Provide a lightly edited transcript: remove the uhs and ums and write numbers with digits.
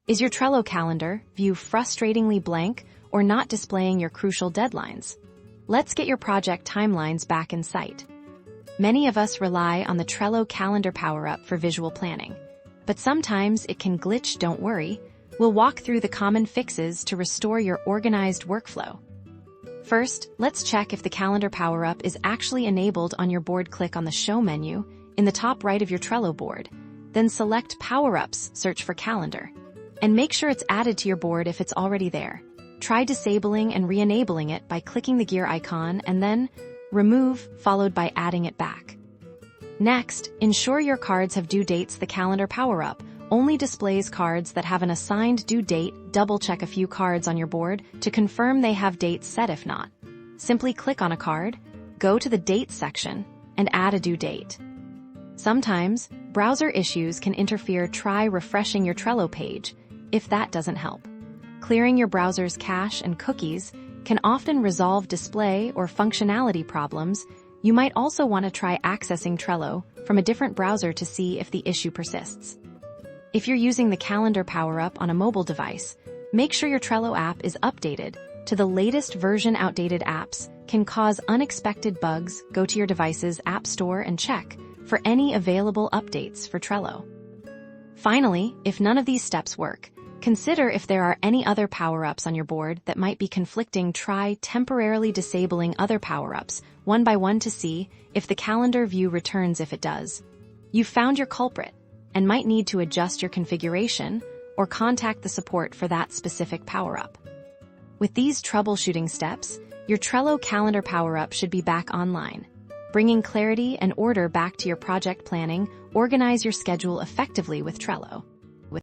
Is your Trello calendar view frustratingly blank or not displaying your crucial deadlines? Let's get your project timelines back in sight. Many of us rely on the Trello calendar power-up for visual planning, but sometimes it can glitch. Don't worry. We'll walk through the common fixes to restore your organized workflow. First, let's check if the calendar power-up is actually enabled on your board. Click on the Show menu in the top right of your Trello board. Then select Power-Ups, search for Calendar, and make sure it's added to your board if it's already there. Try disabling and re-enabling it by clicking the gear icon and then Remove, followed by adding it back. Next, ensure your cards have due dates. The calendar power-up only displays cards that have an assigned due date. Double-check a few cards on your board to confirm they have dates set. If not, simply click on a card, go to the Dates section, and add a due date. Sometimes, browser issues can interfere. Try refreshing your Trello page if that doesn't help. Clearing your browser's cache and cookies can often resolve display or functionality problems. You might also want to try accessing Trello from a different browser to see if the issue persists. If you're using the calendar power-up on a mobile device, make sure your Trello app is updated to the latest version. Outdated apps can cause unexpected bugs. Go to your device's app store and check for any available updates for Trello. Finally, if none of these steps work, consider if there are any other power-ups on your board that might be conflicting. Try temporarily disabling other power-ups one by one to see if the calendar view returns. If it does, you've found your culprit and might need to adjust your configuration or contact the support for that specific power-up. With these troubleshooting steps, your Trello calendar power-up should be back online, bringing clarity and order back to your project planning. Organize your schedule effectively with Trello.